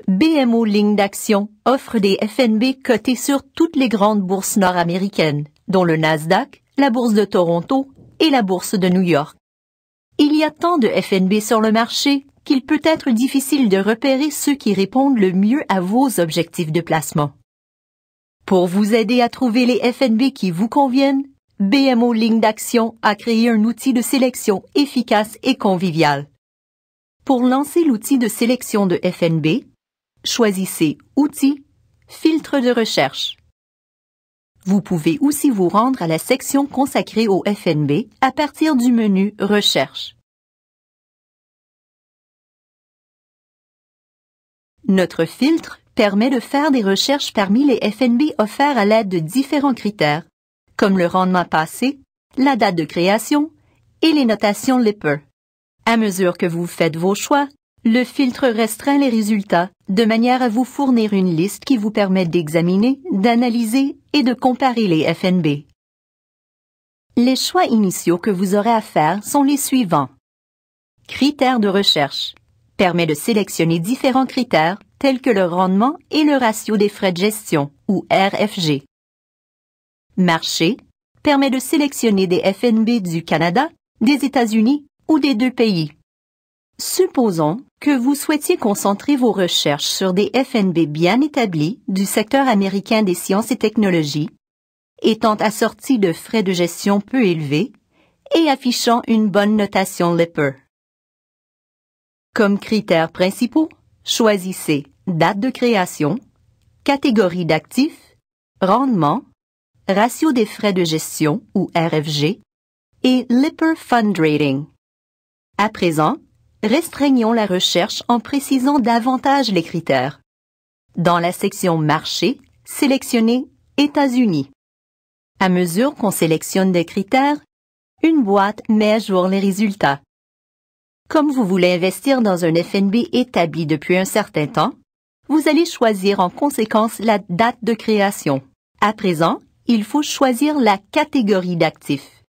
BMO Ligne d'action offre des FNB cotés sur toutes les grandes bourses nord-américaines, dont le Nasdaq, la bourse de Toronto et la bourse de New York. Il y a tant de FNB sur le marché qu'il peut être difficile de repérer ceux qui répondent le mieux à vos objectifs de placement. Pour vous aider à trouver les FNB qui vous conviennent, BMO Ligne d'action a créé un outil de sélection efficace et convivial. Pour lancer l'outil de sélection de FNB, choisissez Outils, Filtre de recherche. Vous pouvez aussi vous rendre à la section consacrée aux FNB à partir du menu Recherche. Notre filtre permet de faire des recherches parmi les FNB offerts à l'aide de différents critères, comme le rendement passé, la date de création et les notations Lipper. À mesure que vous faites vos choix, le filtre restreint les résultats de manière à vous fournir une liste qui vous permet d'examiner, d'analyser et de comparer les FNB. Les choix initiaux que vous aurez à faire sont les suivants. Critères de recherche permet de sélectionner différents critères tels que le rendement et le ratio des frais de gestion, ou RFG. Marché permet de sélectionner des FNB du Canada, des États-Unis ou des deux pays. Supposons que vous souhaitiez concentrer vos recherches sur des FNB bien établis du secteur américain des sciences et technologies, étant assortis de frais de gestion peu élevés et affichant une bonne notation Lipper. Comme critères principaux, choisissez date de création, catégorie d'actifs, rendement, ratio des frais de gestion ou RFG et Lipper Fund Rating. À présent, restreignons la recherche en précisant davantage les critères. Dans la section Marché, sélectionnez États-Unis. À mesure qu'on sélectionne des critères, une boîte met à jour les résultats. Comme vous voulez investir dans un FNB établi depuis un certain temps, vous allez choisir en conséquence la date de création. À présent, il faut choisir la catégorie d'actifs.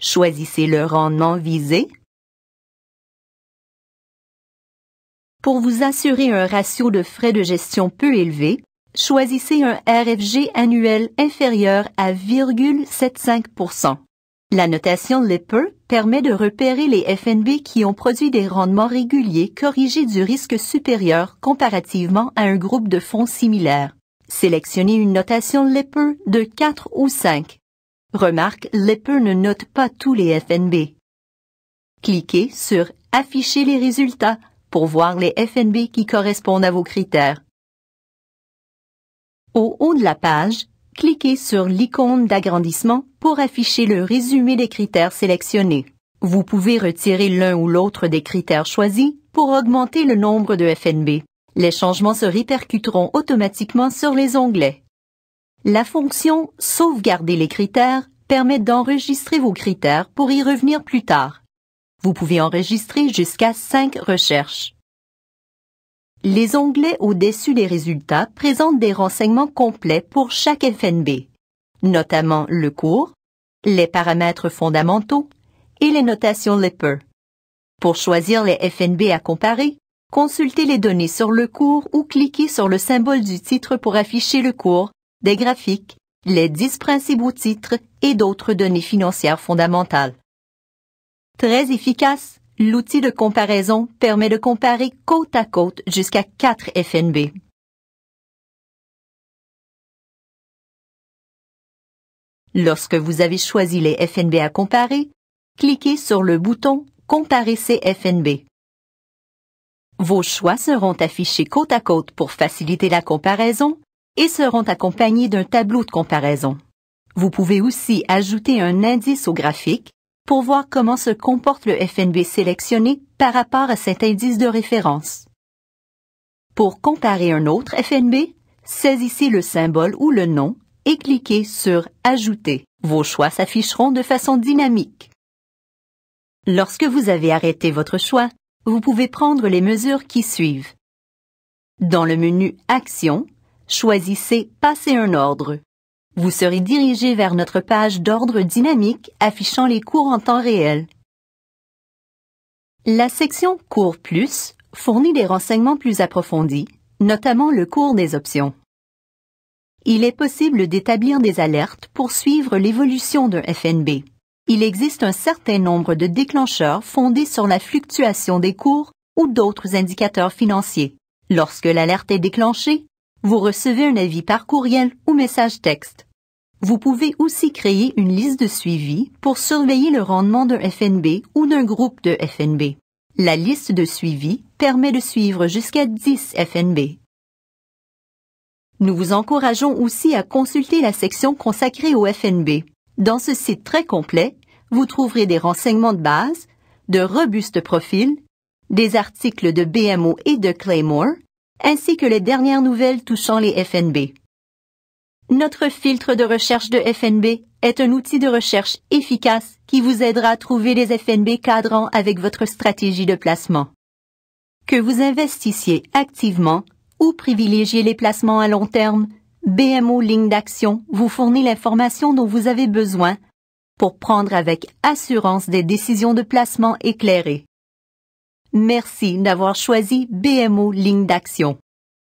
Choisissez le rendement visé. Pour vous assurer un ratio de frais de gestion peu élevé, choisissez un RFG annuel inférieur à 0,75%. La notation Lipper permet de repérer les FNB qui ont produit des rendements réguliers corrigés du risque supérieur comparativement à un groupe de fonds similaires. Sélectionnez une notation Lipper de 4 ou 5. Remarque, Lipper ne note pas tous les FNB. Cliquez sur « Afficher les résultats » pour voir les FNB qui correspondent à vos critères. Au haut de la page, cliquez sur l'icône d'agrandissement pour afficher le résumé des critères sélectionnés. Vous pouvez retirer l'un ou l'autre des critères choisis pour augmenter le nombre de FNB. Les changements se répercuteront automatiquement sur les onglets. La fonction « Sauvegarder les critères » permet d'enregistrer vos critères pour y revenir plus tard. Vous pouvez enregistrer jusqu'à 5 recherches. Les onglets au-dessus des résultats présentent des renseignements complets pour chaque FNB, notamment le cours, les paramètres fondamentaux et les notations Lipper. Pour choisir les FNB à comparer, consultez les données sur le cours ou cliquez sur le symbole du titre pour afficher le cours, des graphiques, les 10 principaux titres et d'autres données financières fondamentales. Très efficace, l'outil de comparaison permet de comparer côte à côte jusqu'à 4 FNB. Lorsque vous avez choisi les FNB à comparer, cliquez sur le bouton « Comparer ces FNB ». Vos choix seront affichés côte à côte pour faciliter la comparaison et seront accompagnés d'un tableau de comparaison. Vous pouvez aussi ajouter un indice au graphique pour voir comment se comporte le FNB sélectionné par rapport à cet indice de référence. Pour comparer un autre FNB, saisissez le symbole ou le nom et cliquez sur « Ajouter ». Vos choix s'afficheront de façon dynamique. Lorsque vous avez arrêté votre choix, vous pouvez prendre les mesures qui suivent. Dans le menu « Actions », choisissez « Passer un ordre ». Vous serez dirigé vers notre page d'ordre dynamique affichant les cours en temps réel. La section Cours plus fournit des renseignements plus approfondis, notamment le cours des options. Il est possible d'établir des alertes pour suivre l'évolution d'un FNB. Il existe un certain nombre de déclencheurs fondés sur la fluctuation des cours ou d'autres indicateurs financiers. Lorsque l'alerte est déclenchée, vous recevez un avis par courriel ou message texte. Vous pouvez aussi créer une liste de suivi pour surveiller le rendement d'un FNB ou d'un groupe de FNB. La liste de suivi permet de suivre jusqu'à 10 FNB. Nous vous encourageons aussi à consulter la section consacrée au FNB. Dans ce site très complet, vous trouverez des renseignements de base, de robustes profils, des articles de BMO et de Claymore, ainsi que les dernières nouvelles touchant les FNB. Notre filtre de recherche de FNB est un outil de recherche efficace qui vous aidera à trouver les FNB cadrant avec votre stratégie de placement. Que vous investissiez activement ou privilégiez les placements à long terme, BMO Ligne d'Action vous fournit l'information dont vous avez besoin pour prendre avec assurance des décisions de placement éclairées. Merci d'avoir choisi BMO Ligne d'Action.